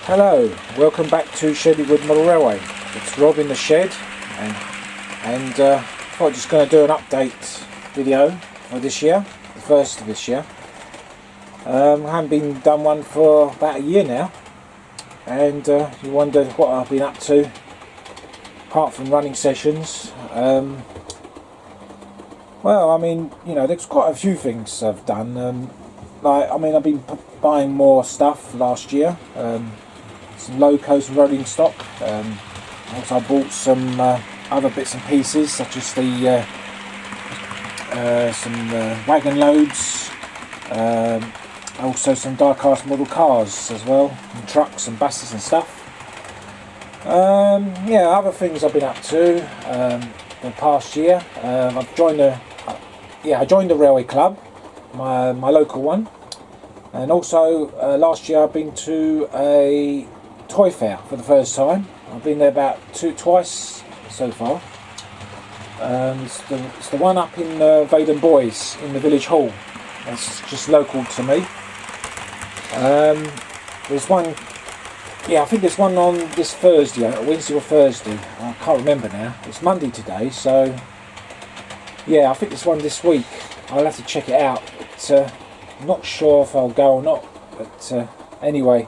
Hello, welcome back to Shedley Wood Model Railway. It's Rob in the shed, and I'm just going to do an update video for this year, the first of this year. I haven't been done one for about a year now, and you wonder what I've been up to apart from running sessions. Well, I mean, you know, there's quite a few things I've done. I've been buying more stuff last year. Some Locos rolling stock. Also I bought some other bits and pieces, such as the some wagon loads, also some die-cast model cars as well, and trucks and buses and stuff. Yeah, other things I've been up to the past year. I joined the railway club, my local one, and also last year I've been to a toy fair for the first time. I've been there about twice so far. It's the one up in Vaden Boys in the village hall. That's just local to me. There's one, yeah, I think there's one on this Thursday, Wednesday or Thursday. I can't remember now. It's Monday today, so yeah, I think there's one this week. I'll have to check it out. But, I'm not sure if I'll go or not. But anyway.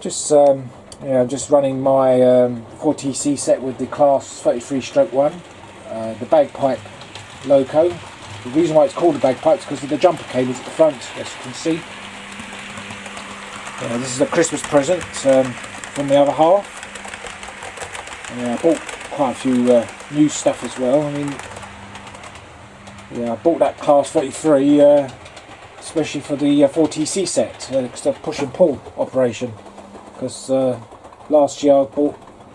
Just just running my 4TC set with the class 33/1, the bagpipe loco. The reason why it's called a bagpipe is because of the jumper cables at the front, as you can see. This is a Christmas present from the other half. I bought quite a few new stuff as well. I mean, yeah, I bought that class 33 especially for the 4TC set, because the push and pull operation. Because last year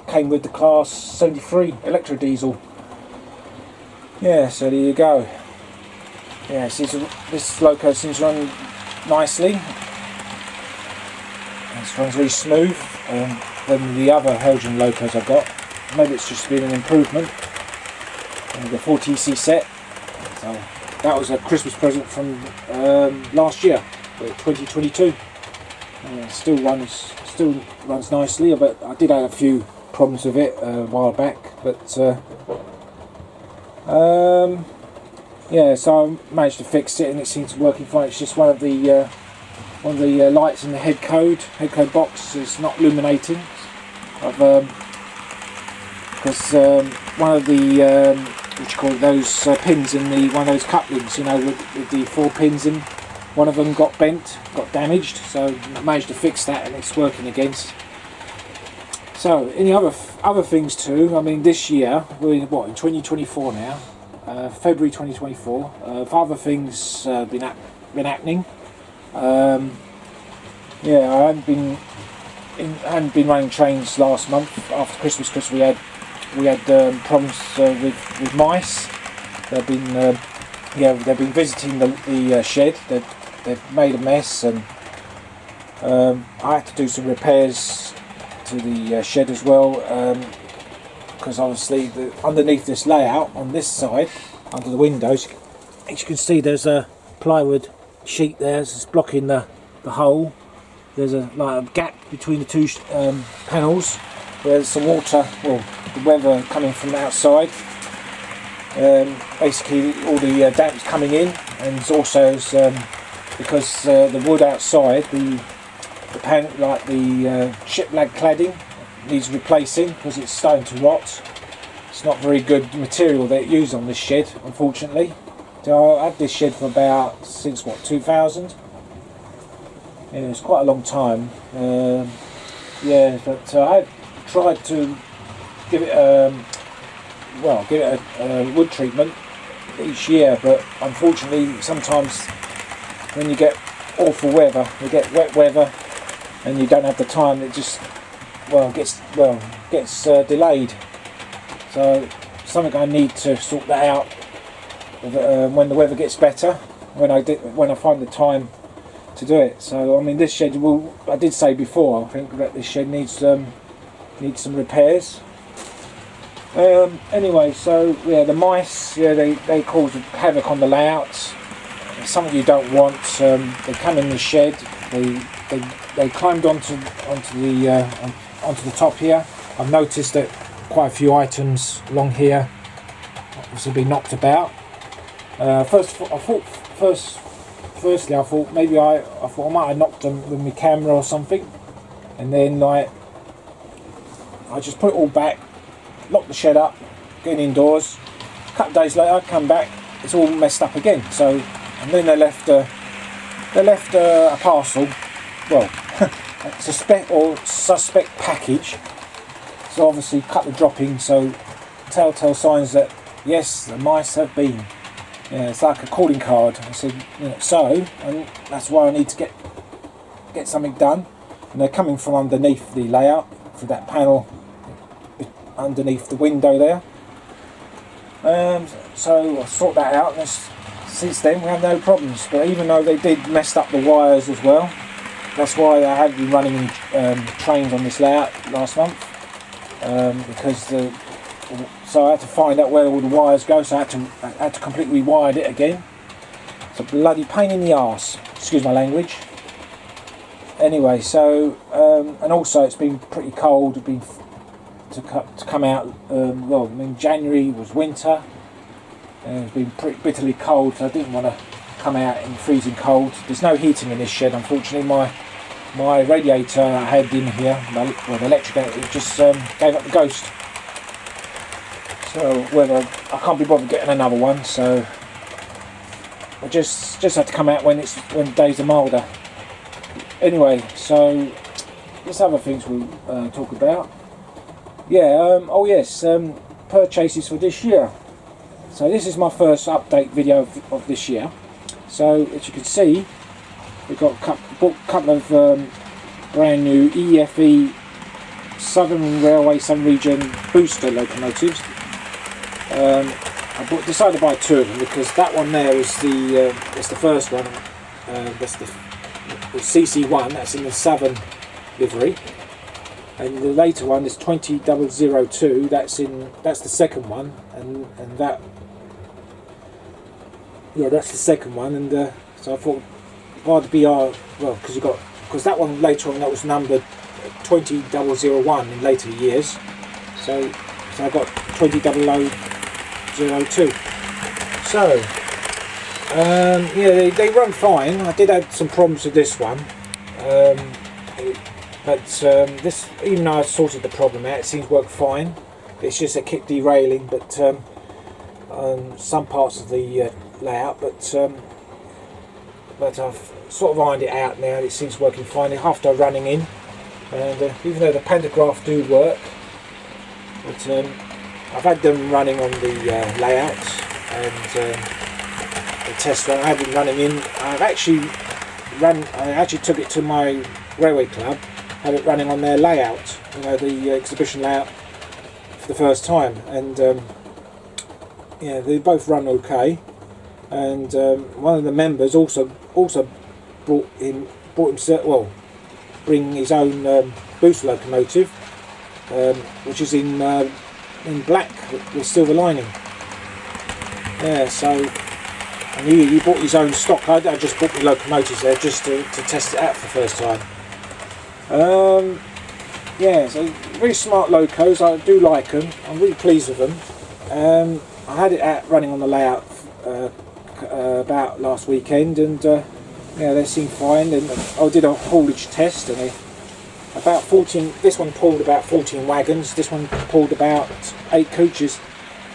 came with the class 73 electro diesel. Yeah, so there you go. Yeah, this loco seems to run nicely. This runs really smooth than the other Belgian locos I've got. Maybe it's just been an improvement. And the 4TC set. So that was a Christmas present from last year, 2022. Still runs nicely, but I did have a few problems with it a while back. But yeah, so I managed to fix it, and it seems working fine. It's just one of the lights in the head code box is not illuminating. Because one of the what you call it, those pins in one of those couplings, you know, with the 4 pins in. One of them got bent, got damaged, so I managed to fix that, and it's working again. So, any other things too? I mean, this year we're in 2024 now, February 2024. Other things been happening. Yeah, I hadn't been running trains last month after Christmas because we had problems with mice. They've been visiting the shed. They've made a mess, and I had to do some repairs to the shed as well, because obviously underneath this layout on this side, under the windows, as you can see, there's a plywood sheet there. It's blocking the hole. There's a gap between the two panels where there's some water, well, the weather coming from the outside. Basically all the damp's coming in, and also because the wood outside, the shiplag cladding needs replacing because it's starting to rot. It's not very good material they use on this shed, unfortunately. So I had this shed for since 2000. Yeah, it's quite a long time. Yeah, but I tried to give it a wood treatment each year, but unfortunately sometimes when you get awful weather, you get wet weather, and you don't have the time, it just gets delayed. So something I need to sort that out when the weather gets better, when I find the time to do it. So I mean, this shed I did say before, I think that this shed needs some repairs. Anyway, so yeah, the mice, yeah, they cause havoc on the layouts. It's something you don't want. They come in the shed, they they climbed onto the top here. I've noticed that quite a few items along here obviously been knocked about. Firstly, I thought maybe I might have knocked them with my camera or something, and then like I just put it all back, locked the shed up, getting indoors. A couple of days later, I come back, it's all messed up again. So, and then they left a parcel, well, suspect package. So obviously cut the dropping. So telltale signs that yes, the mice have been. Yeah, it's like a calling card. I said, so, and that's why I need to get something done. And they're coming from underneath the layout for that panel underneath the window there. So I sort that out, and since then we have no problems. But even though they did mess up the wires as well, that's why I had been running trains on this layout last month, because so I had to find out where all the wires go. So I had to completely rewire it again. It's a bloody pain in the arse. Excuse my language. Anyway, so and also it's been pretty cold. It's been to come out. Well, I mean January was winter, and it's been pretty bitterly cold. So I didn't want to come out in freezing cold. There's no heating in this shed, unfortunately. My radiator I had in here, the electric, it just gave up the ghost. So whether I can't be bothered getting another one, so I just had to come out when the days are milder. Anyway, so there's other things we'll talk about. Yeah, oh yes, purchases for this year. So this is my first update video of this year. So as you can see, we've got a couple of brand new EFE Southern Railway Southern Region Booster locomotives. I decided to buy two of them because that one there is the first one. That's the CC1. That's in the Southern livery, and the later one is 20002. That's the second one, and that. Yeah, that's the second one, and so I thought, by the BR, well, because that one later on that was numbered 20001 in later years, so I got 20002. So yeah, they run fine. I did have some problems with this one, but this, even though I sorted the problem out, it seems to work fine. It's just a keep derailing, but some parts of the layout, but I've sort of ironed it out now. It seems working fine after running in, and even though the pantograph do work, but I've had them running on the layout and the test run. I had them running in. I actually took it to my railway club, had it running on their layout, the exhibition layout, for the first time, and yeah, they both run okay. And one of the members also bring his own booster locomotive, which is in black with silver lining. Yeah, so, and he bought his own stock. I just bought the locomotives there just to test it out for the first time. Yeah, so really smart locos. I do like them. I'm really pleased with them. I had it out running on the layout about last weekend, and yeah, they seem fine. And I did a haulage test, and about 14. This one pulled about 14 wagons. This one pulled about 8 coaches,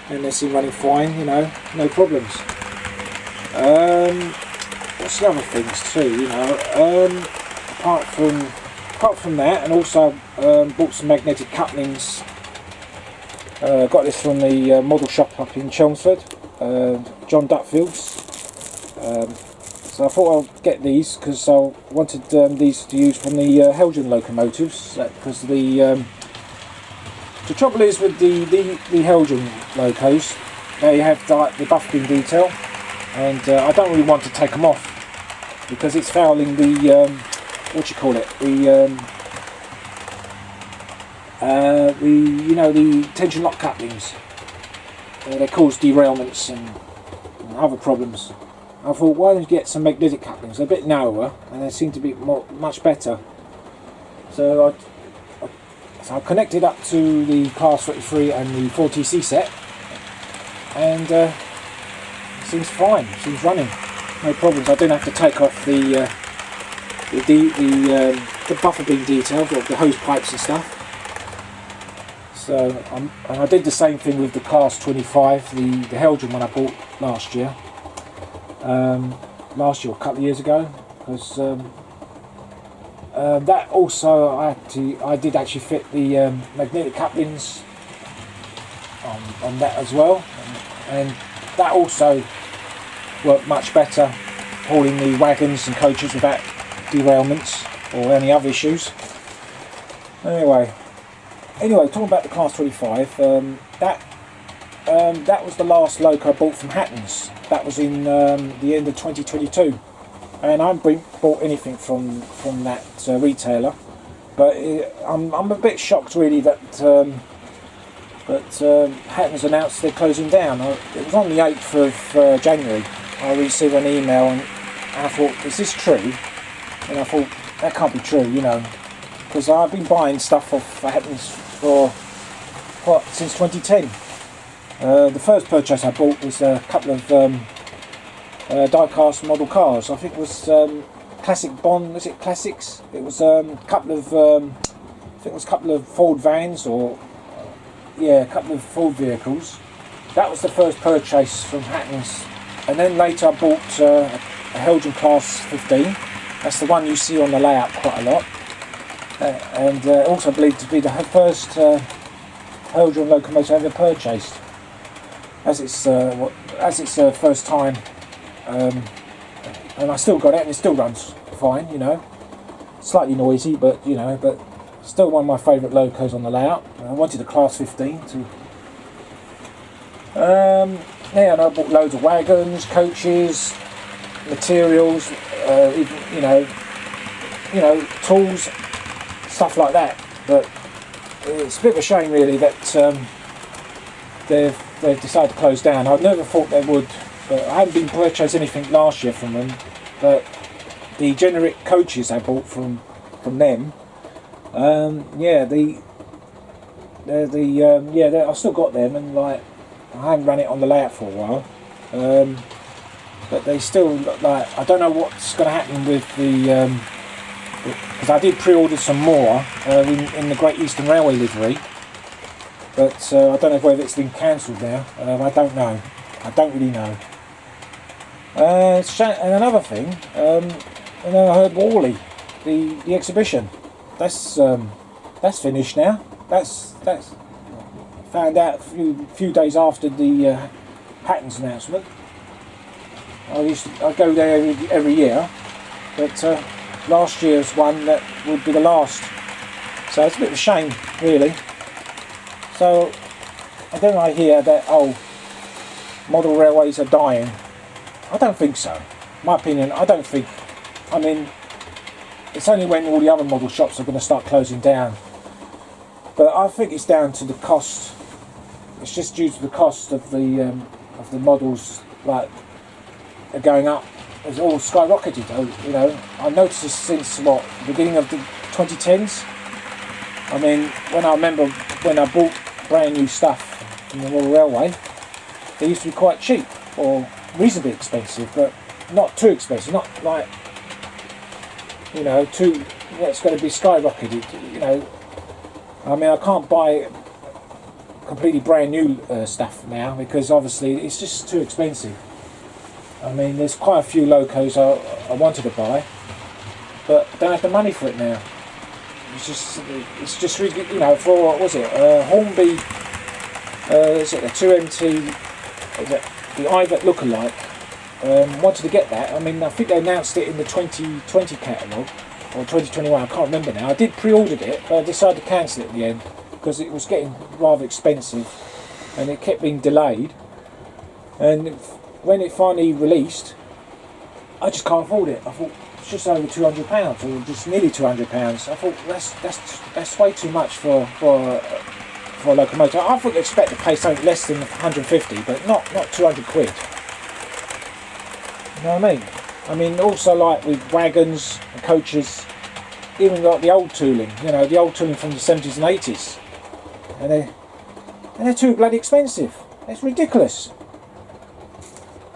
and they seem running fine. No problems. What's the other things too? Apart from that, and also bought some magnetic couplings. Got this from the model shop up in Chelmsford, John Dutfield's. So I thought I'll get these because I wanted these to use from the Helgen locomotives, because the trouble is with the Helgen locos, they have the buffing detail, and I don't really want to take them off because it's fouling the the tension lock couplings. They cause derailments and other problems. I thought, why don't you get some magnetic couplings? They're a bit narrower and they seem to be much better. So I connected up to the Class 33 and the 4TC set, and it seems fine. It seems running, no problems. I didn't have to take off the buffer beam detail, the hose pipes and stuff. So and I did the same thing with the Class 25, the Helgian one I bought last year. Last year, a couple of years ago, because that also I did actually fit the magnetic couplings on that as well, and that also worked much better, hauling the wagons and coaches without derailments or any other issues. Anyway, talking about the Class 25, that was the last loco I bought from Hattons. That was in the end of 2022, and I haven't bought anything from that retailer. But I'm a bit shocked really that Hattons announced they're closing down. It was on the 8th of January. I received an email and I thought, is this true? And I thought, that can't be true, you know, because I've been buying stuff off Hattons since 2010. The first purchase I bought was a couple of die-cast model cars. I think it was Classic Bond. Was it Classics? It was a couple of Ford vans, or a couple of Ford vehicles. That was the first purchase from Hattons, and then later I bought a Helgian Class 15. That's the one you see on the layout quite a lot, and also believed to be the first Helgian locomotive I ever purchased. As it's first time, and I still got it, and it still runs fine, you know. Slightly noisy, but still one of my favourite locos on the layout. I wanted a Class 15 to. And I bought loads of wagons, coaches, materials, even tools, stuff like that. But it's a bit of a shame, really, that they've decided to close down. I never thought they would, but I haven't been purchased anything last year from them. But the generic coaches I bought from them, I've still got them, and I haven't run it on the layout for a while. But they still I don't know what's going to happen with the because I did pre-order some more in the Great Eastern Railway livery. But I don't know whether it's been cancelled now. I don't know. I don't really know. And another thing, I heard Warley, the exhibition. That's finished now. That's found out a few days after the Hattons announcement. I go there every year, but last year's one that would be the last. So it's a bit of a shame, really. So, and then I hear that, model railways are dying. I don't think so. My opinion, I don't think. I mean, it's only when all the other model shops are going to start closing down. But I think it's down to the cost. It's just due to the cost of the models, are going up. It's all skyrocketed. I've noticed this since the beginning of the 2010s. I mean, when I bought brand new stuff from the Royal Railway, they used to be quite cheap or reasonably expensive, but not too expensive. Not like it's going to be skyrocketed. I mean, I can't buy completely brand new stuff now because obviously it's just too expensive. I mean, there's quite a few locos I wanted to buy, but I don't have the money for it now. It's just really, for what was it? Hornby, is it a 2MT? Is it the Ivet lookalike? Wanted to get that. I mean, I think they announced it in the 2020 catalogue or 2021. I can't remember now. I did pre-order it, but I decided to cancel it in the end because it was getting rather expensive and it kept being delayed. And when it finally released, I just can't afford it. I thought it's just over £200 or just nearly £200. I thought that's way too much for a locomotive. I would expect to pay something less than 150, but not 200 quid. know what I mean? I mean, also like with wagons and coaches, even like the old tooling, you know, the old tooling from the 70s and 80s, and they're too bloody expensive. It's ridiculous.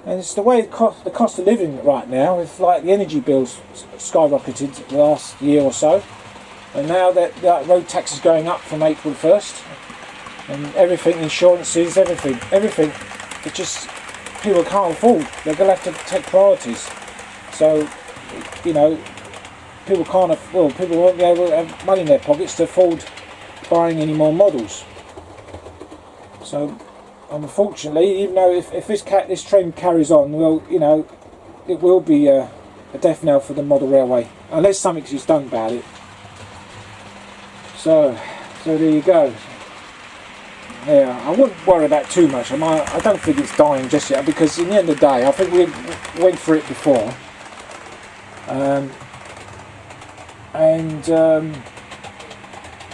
And it's the way the cost of living right now, with like the energy bills skyrocketed the last year or so, and now that road tax is going up from April 1st, and everything, insurances, everything, it just, people can't afford. They're going to have to take priorities. So, you know, people won't be able to have money in their pockets to afford buying any more models. So, unfortunately, even though if this trend carries on, well, you know, it will be a death knell for the model railway, unless something is done about it. So there you go. Yeah, I wouldn't worry about too much. I don't think it's dying just yet, because in the end of the day, I think we went through it before.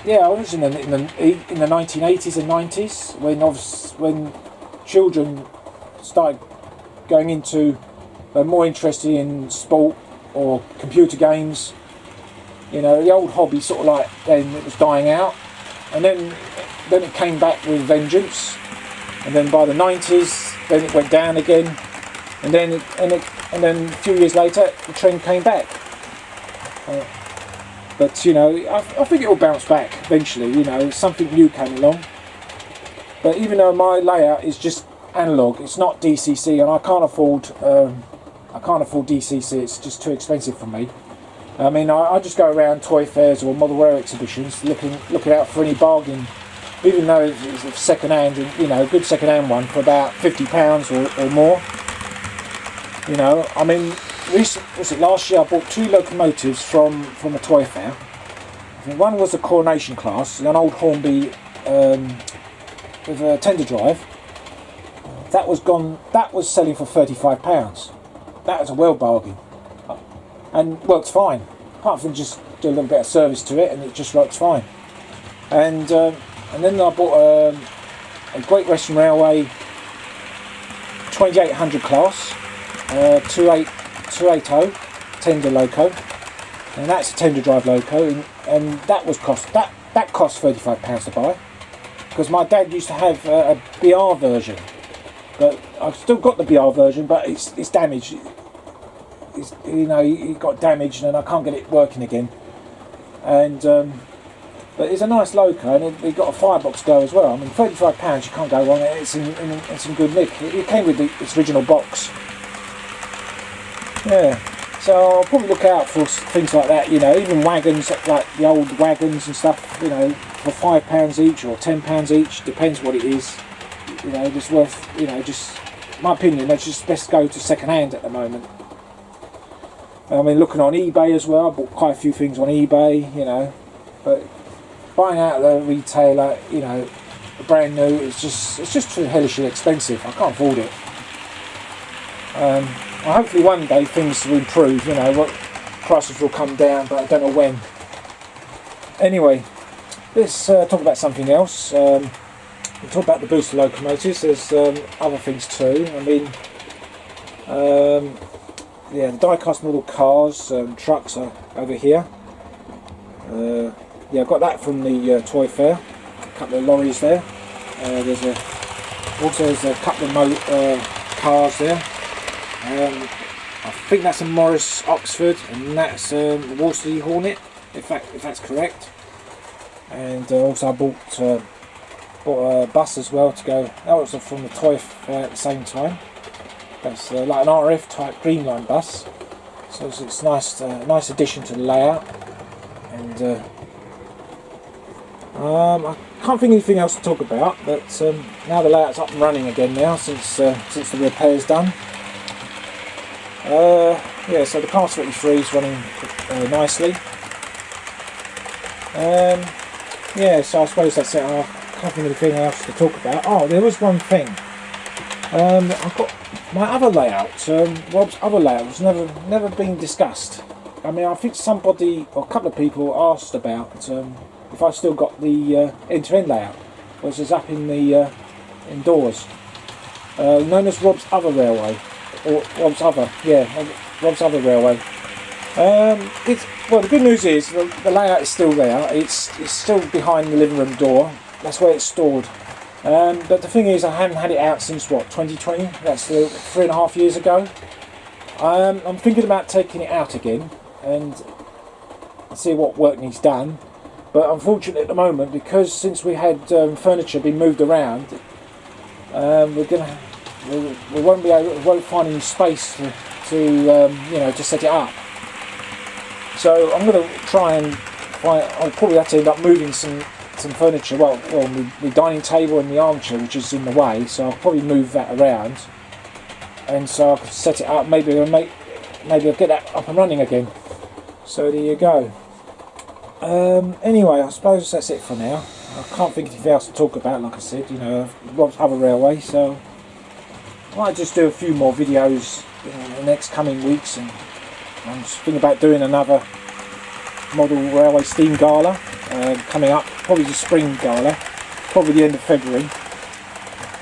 Yeah, I was in the 1980s and 90s when children started going into more interested in sport or computer games. You know, the old hobby sort of like then it was dying out, and then it came back with vengeance, and then by the 90s then it went down again, and then a few years later the trend came back. But you know, I think it will bounce back eventually. You know, something new came along. But even though my layout is just analog, it's not DCC, and I can't afford DCC. It's just too expensive for me. I mean, I just go around toy fairs or model railway exhibitions, looking out for any bargain, even though it's second hand, you know, a good second hand one for about £50 or more. You know, I mean, last year I bought 2 locomotives from a toy fair. I think one was a coronation class, an old Hornby with a tender drive. That was selling for £35. That was a well bargain, and works fine. Apart from just do a little bit of service to it, and it just works fine. And then I bought a Great Western Railway 2800 class 280 tender loco, and that's a tender drive loco, and that cost £35 to buy, because my dad used to have a BR version, but I've still got the BR version, but it's damaged. You know, it got damaged and I can't get it working again. And but it's a nice loco, and it got a firebox go as well. I mean, £35 you can't go wrong. It's in good nick. It came with its original box. Yeah, so I'll probably look out for things like that. You know, even wagons, like the old wagons and stuff. You know, for £5 each or £10 each, depends what it is. You know, it's worth. You know, just my opinion. That's just best go to second hand at the moment. I mean, looking on eBay as well. I bought quite a few things on eBay, you know, but buying out the retailer, you know, brand new, it's just too hellishly expensive. I can't afford it. Hopefully one day things will improve, you know, prices will come down, but I don't know when. Anyway, let's talk about something else. We'll talk about the booster locomotives. There's other things too. I mean, yeah, the die-cast model cars, trucks are over here. Yeah, I got that from the toy fair. A couple of lorries there. There's a couple of cars there. I think that's a Morris Oxford, and that's the Warley Hornet, if that's correct. And also I bought a bus as well to go. That was from the toy fair at the same time. That's like an RF type green line bus, so it's nice, nice addition to the layout. And I can't think of anything else to talk about. But now the layout's up and running again now since the repair's done. Yeah, so the car 23 is running nicely. Yeah, so I suppose that's it. I can't think of anything else to talk about. Oh, there was one thing. I've got my other layout, Rob's other layout was never been discussed. I mean, I think somebody or a couple of people asked about if I still got the end-to-end layout, which is up in the indoors, known as Rob's other railway. or Rob's other, Rob's other railway. Well, the good news is the layout is still there. It's still behind the living room door. That's where it's stored. But the thing is, I haven't had it out since what, 2020? That's 3.5 years ago. I'm thinking about taking it out again and see what work needs done. But unfortunately, at the moment, because since we had furniture being moved around, we won't find any space to set it up. So I'm going to try and find. I'll probably have to end up moving some furniture. Well, my dining table and the armchair, which is in the way. So I'll probably move that around, and so I could set it up. Maybe I'll get that up and running again. So there you go. Anyway, I suppose that's it for now. I can't think of anything else to talk about. Like I said, Rob's other railway. So I might just do a few more videos in the next coming weeks, and I'm just thinking about doing another model railway steam gala coming up, probably the spring gala, probably the end of February,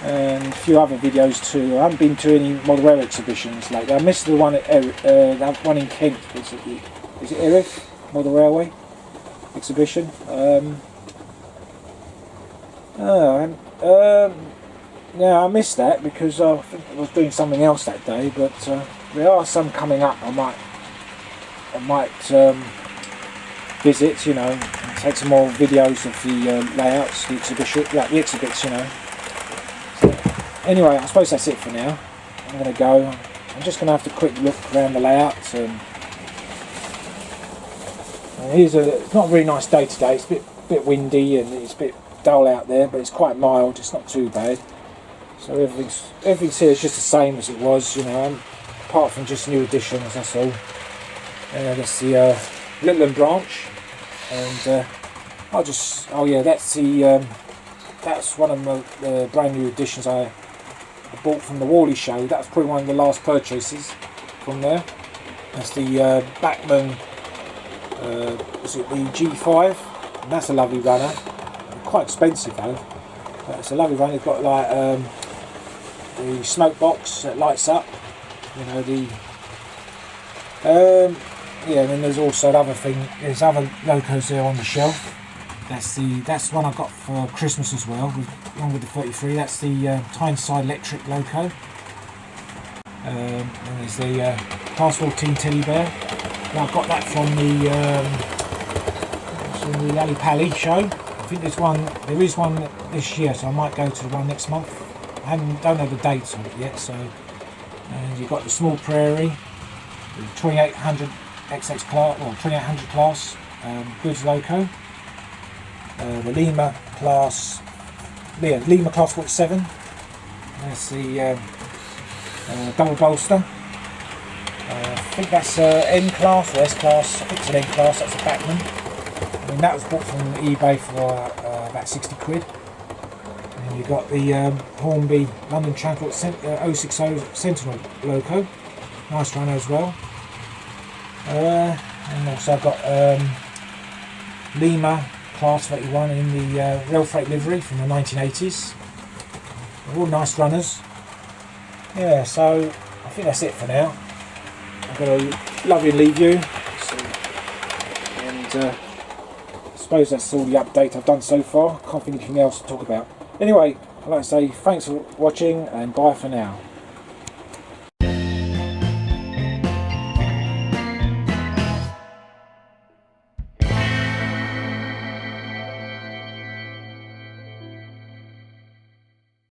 and a few other videos too. I haven't been to any model railway exhibitions lately. I missed the one at that one in Kent. Is it EFE Model Railway exhibition? Yeah, I missed that because I think I was doing something else that day. But there are some coming up. I might visit, and take some more videos of the layouts, the exhibition, the exhibits, So, anyway, I suppose that's it for now. I'm going to go. I'm just going to have to quick look around the layouts. It's not a really nice day today. It's a bit windy and it's a bit dull out there, but it's quite mild. It's not too bad. So everything's here is just the same as it was, apart from just new additions. That's all. That's the Littleton branch, and that's one of the brand new additions I bought from the Warley show. That's probably one of the last purchases from there. That's the Bachmann. Is it the G5? And that's a lovely runner. Quite expensive though. But it's a lovely runner. It's got like the smoke box that lights up. And then there's also another thing. There's other locos there on the shelf. That's one I got for Christmas as well, along with the 33. That's the Tyneside electric loco. And there's the Class 14 teddy bear. Now I've got that from the Ali Pally show. I think there is one this year, so I might go to the one next month. I don't know the dates on it yet. So, and you've got the Small Prairie, the 2800 XX class, or 2800 class goods loco. The Lima class 47. There's the double bolster. I think that's N class or S class. I think it's an N class. That's a Bachmann. I mean, that was bought from eBay for about 60 quid. And you've got the Hornby London Transport 060 Sentinel loco. Nice runner as well. And also I've got Lima Class 31 in the rail freight livery from the 1980s. They're all nice runners. Yeah, so I think that's it for now. I'm going to love you and leave you. And I suppose that's all the update I've done so far. Can't think of anything else to talk about. Anyway, I'd like to say thanks for watching and bye for now.